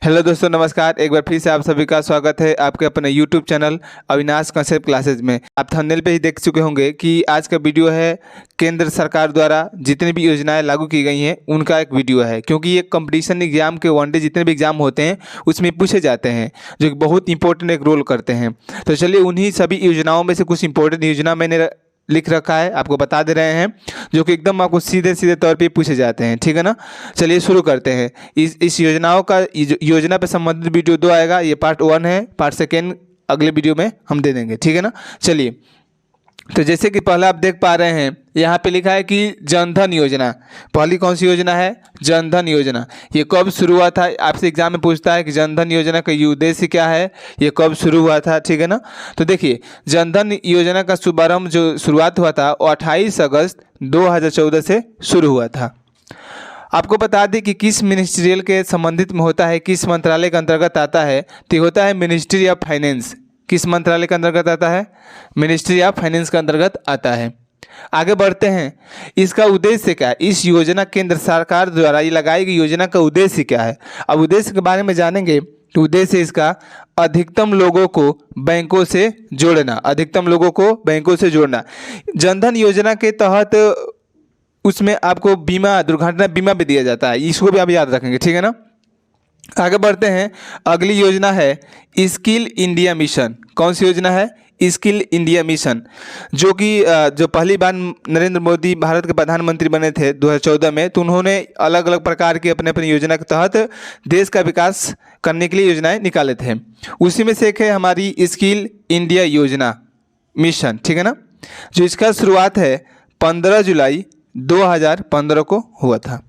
Hello दोस्तों, नमस्कार। एक बार फिर से आप सभी का स्वागत है आपके अपने YouTube channel Avinash concept classes में। आप थंबनेल पे ही देख चुके होंगे कि आज का वीडियो है केंद्र सरकार द्वारा जितनी भी योजनाएं लागू की गई हैं उनका एक वीडियो है, क्योंकि ये कंपटीशन एग्जाम के वनडे जितने भी एग्जाम होते हैं उसमें पूछे जाते हैं, जो कि बहुत इंपॉर्टेंट एक रोल करते हैं। तो चलिए उन्हीं सभी योजनाओं में से कुछ इंपॉर्टेंट योजना मैंने लिख रखा है, आपको बता दे रहे हैं, जो कि एकदम आपको सीधे सीधे तौर पे पूछे जाते हैं। ठीक है ना। चलिए शुरू करते हैं। इस योजनाओं का योजना पे संबंधित वीडियो 2 आएगा। ये पार्ट 1 है, पार्ट 2 अगले वीडियो में हम दे देंगे। ठीक है ना। चलिए, तो जैसे कि पहला आप देख पा रहे हैं यहाँ पे लिखा है कि जनधन योजना। पहली कौन सी योजना है? जनधन योजना। ये कब शुरू हुआ था? आपसे एग्जाम में पूछता है कि जनधन योजना का उद्देश्य क्या है, ये कब शुरू हुआ था। ठीक है ना। तो देखिए, जनधन योजना का शुभारंभ जो शुरुआत हुआ था वो 28 अगस्त 2014 से शुरू हुआ था। आपको बता दें कि किस मिनिस्ट्रियल के संबंधित में होता है, किस मंत्रालय के अंतर्गत आता है, तो होता है मिनिस्ट्री ऑफ फाइनेंस। किस मंत्रालय के अंतर्गत आता है? मिनिस्ट्री ऑफ फाइनेंस के अंतर्गत आता है। आगे बढ़ते हैं। इसका उद्देश्य क्या है? इस योजना केंद्र सरकार द्वारा ये लगाई गई योजना का उद्देश्य क्या है? अब उद्देश्य के बारे में जानेंगे तो उद्देश्य इसका अधिकतम लोगों को बैंकों से जोड़ना। अधिकतम लोगों को बैंकों से जोड़ना। जनधन योजना के तहत उसमें आपको बीमा, दुर्घटना बीमा भी दिया जाता है, इसको भी आप याद रखेंगे। ठीक है ना। आगे बढ़ते हैं। अगली योजना है स्किल इंडिया मिशन। कौन सी योजना है? स्किल इंडिया मिशन, जो कि जो पहली बार नरेंद्र मोदी भारत के प्रधानमंत्री बने थे 2014 में, तो उन्होंने अलग अलग प्रकार की अपने अपनी योजना के तहत देश का विकास करने के लिए योजनाएं निकाले थे। उसी में से एक है हमारी स्किल इंडिया योजना मिशन। ठीक है ना। जो इसका शुरुआत है 15 जुलाई 2015 को हुआ था।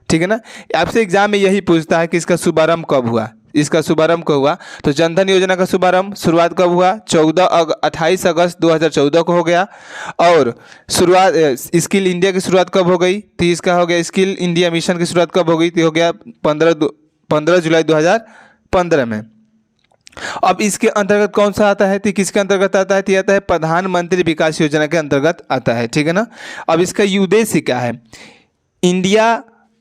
ठीक है ना। आपसे एग्जाम में यही पूछता है कि इसका शुभारंभ कब हुआ। इसका शुभारंभ कब हुआ? तो जनधन योजना का शुरुआत कब हुआ? 28 अगस्त 2014 को हो गया। और शुरुआत स्किल इंडिया की शुरुआत कब हो गई? तो इसका हो गया स्किल इंडिया मिशन की शुरुआत कब हो गई? तो हो गया 15 जुलाई 2015 में। अब इसके अंतर्गत कौन सा आता है? तो किसके अंतर्गत आता है? तो आता है प्रधानमंत्री विकास योजना के अंतर्गत आता है। ठीक है ना। अब इसका उद्देश्य क्या है?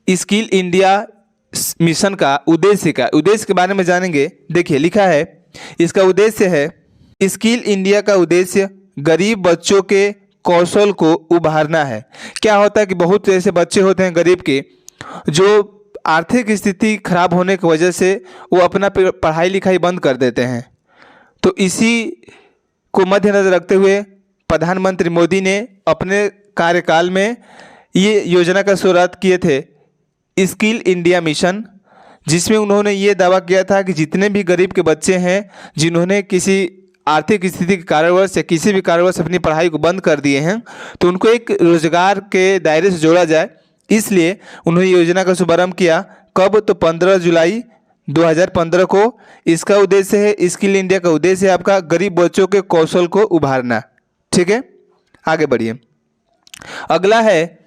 स्किल इंडिया मिशन का उद्देश्य का उद्देश्य के बारे में जानेंगे। देखिए लिखा है, इसका उद्देश्य है स्किल इंडिया का उद्देश्य गरीब बच्चों के कौशल को उभारना है। क्या होता है कि बहुत ऐसे बच्चे होते हैं गरीब के, जो आर्थिक स्थिति खराब होने की वजह से वो अपना पढ़ाई लिखाई बंद कर देते हैं। तो इसी को मद्देनजर रखते हुए प्रधानमंत्री मोदी ने अपने कार्यकाल में ये योजना का शुरुआत किए थे, स्किल इंडिया मिशन, जिसमें उन्होंने ये दावा किया था कि जितने भी गरीब के बच्चे हैं जिन्होंने किसी आर्थिक स्थिति के कारणवश या किसी भी कारणवश अपनी पढ़ाई को बंद कर दिए हैं, तो उनको एक रोजगार के दायरे से जोड़ा जाए। इसलिए उन्होंने योजना का शुभारंभ किया। कब? तो 15 जुलाई 2015 को। इसका उद्देश्य है, स्किल इंडिया का उद्देश्य है आपका गरीब बच्चों के कौशल को उभारना। ठीक है। आगे बढ़िए। अगला है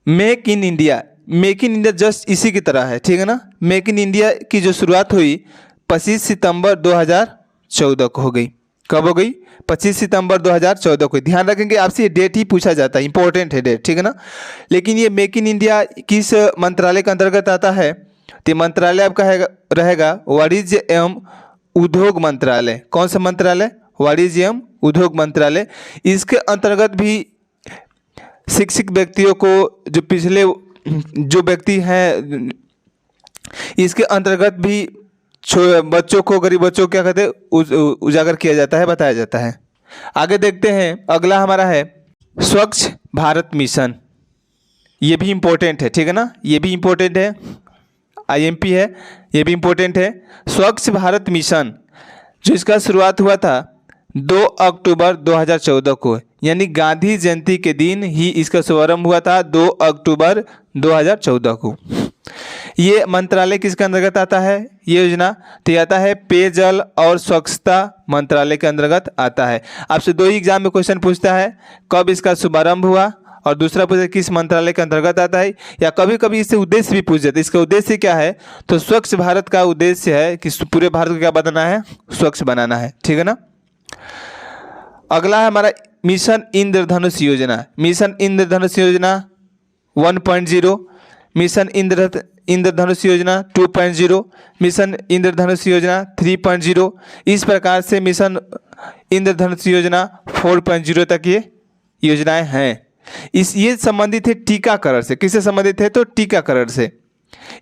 make in India. Make in India just इसी की तरह है। ठीक है ना। मेक इन इंडिया की जो शुरुआत हुई 25 सितंबर 2014 को हो गई। कब हो गई? 25 सितंबर 2014 को। ध्यान रखेंगे, आपसे ये डेट ही पूछा जाता है, इंपॉर्टेंट है डेट। ठीक है ना। लेकिन ये मेक इन इंडिया किस मंत्रालय के अंतर्गत आता है? तो मंत्रालय आपका रहेगा वाणिज्य एवं उद्योग मंत्रालय। कौन सा मंत्रालय? वाणिज्य एवं उद्योग मंत्रालय। इसके अंतर्गत भी शिक्षित व्यक्तियों को, जो व्यक्ति हैं, इसके अंतर्गत भी बच्चों को, गरीब बच्चों को क्या कहते हैं, उजागर किया जाता है, बताया जाता है। आगे देखते हैं। अगला हमारा है स्वच्छ भारत मिशन। ये भी इम्पोर्टेंट है। ठीक है ना। ये भी इम्पोर्टेंट है, IMP है, ये भी इम्पोर्टेंट है। स्वच्छ भारत मिशन, जो इसका शुरुआत हुआ था 2 अक्टूबर 2014 को, यानी गांधी जयंती के दिन ही इसका शुभारंभ हुआ था, 2 अक्टूबर 2014 को। ये मंत्रालय किसके अंतर्गत आता है? ये योजना तो आता है पेयजल और स्वच्छता मंत्रालय के अंतर्गत आता है। आपसे 2 ही एग्जाम में क्वेश्चन पूछता है, कब इसका शुभारंभ हुआ, और दूसरा पूछे किस मंत्रालय के अंतर्गत आता है, या कभी कभी इससे उद्देश्य भी पूछ जाता है। इसका उद्देश्य क्या है? तो स्वच्छ भारत का उद्देश्य है कि पूरे भारत को क्या बनाना है? स्वच्छ बनाना है। ठीक है ना। अगला है हमारा मिशन इंद्रधनुष योजना। मिशन इंद्रधनुष योजना 1.0। मिशन इंद्रधनुष योजना 2.0, मिशन इंद्रधनुष योजना 3.0, इस प्रकार से मिशन इंद्रधनुष योजना 4.0 तक ये योजनाएं हैं। ये संबंधित है टीकाकरण से। किससे संबंधित है? तो टीकाकरण से।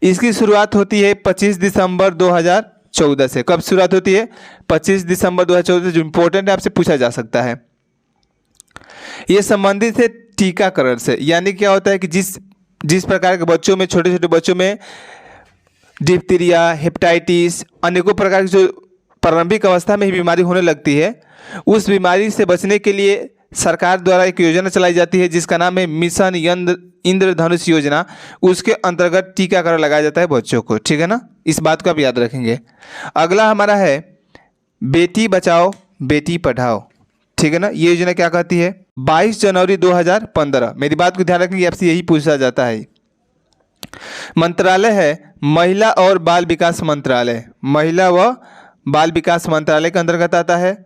इसकी शुरुआत होती है 25 दिसंबर 2014 से। कब शुरुआत होती है? 25 दिसंबर 2014 से, जो इम्पोर्टेंट है, आपसे पूछा जा सकता है। ये संबंधित है टीकाकरण से। यानी क्या होता है कि जिस प्रकार के बच्चों में, छोटे छोटे बच्चों में डिप्थीरिया, हेपेटाइटिस, अनेकों प्रकार की जो प्रारंभिक अवस्था में ही बीमारी होने लगती है, उस बीमारी से बचने के लिए सरकार द्वारा एक योजना चलाई जाती है जिसका नाम है मिशन इंद्रधनुष योजना। उसके अंतर्गत टीकाकरण लगाया जाता है बच्चों को। ठीक है ना, इस बात को आप याद रखेंगे। अगला हमारा है बेटी बचाओ बेटी पढ़ाओ। ठीक है ना, ये योजना क्या कहती है? 22 जनवरी 2015, मेरी बात को ध्यान रखेंगे, आपसे यही पूछा जाता है। मंत्रालय है महिला और बाल विकास मंत्रालय। महिला व बाल विकास मंत्रालय के अंतर्गत आता है।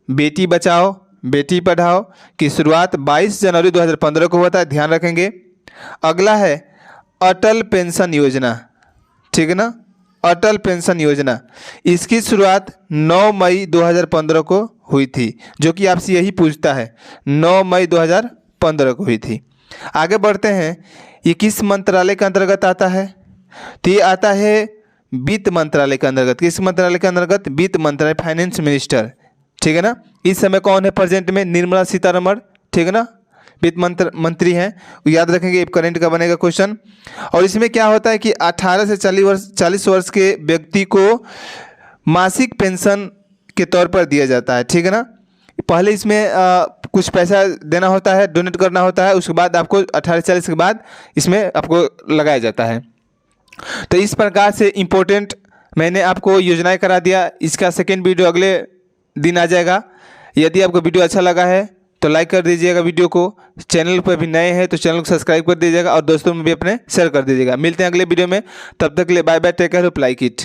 बेटी बचाओ बेटी पढ़ाओ की शुरुआत 22 जनवरी 2015 को हुआ था, ध्यान रखेंगे। अगला है अटल पेंशन योजना। ठीक है ना, अटल पेंशन योजना, इसकी शुरुआत 9 मई 2015 को हुई थी, जो कि आपसे यही पूछता है। 9 मई 2015 को हुई थी। आगे बढ़ते हैं, ये किस मंत्रालय के अंतर्गत आता है? तो ये आता है वित्त मंत्रालय के अंतर्गत। किस मंत्रालय के अंतर्गत? वित्त मंत्रालय, फाइनेंस मिनिस्टर। ठीक है ना, इस समय कौन है प्रेजेंट में? निर्मला सीतारमण। ठीक है ना, वित्त मंत्री हैं, याद रखेंगे, करंट का बनेगा क्वेश्चन। और इसमें क्या होता है कि 18 से 40 वर्ष के व्यक्ति को मासिक पेंशन के तौर पर दिया जाता है। ठीक है ना, पहले इसमें कुछ पैसा देना होता है, डोनेट करना होता है, उसके बाद आपको 18 से 40 के बाद इसमें आपको लगाया जाता है। तो इस प्रकार से इम्पोर्टेंट मैंने आपको योजनाएं करा दिया। इसका सेकेंड वीडियो अगले दिन आ जाएगा। यदि आपको वीडियो अच्छा लगा है तो लाइक कर दीजिएगा वीडियो को। चैनल पर भी नए हैं तो चैनल को सब्सक्राइब कर दीजिएगा और दोस्तों में भी अपने शेयर कर दीजिएगा। मिलते हैं अगले वीडियो में, तब तक के लिए bye bye, take care, like it.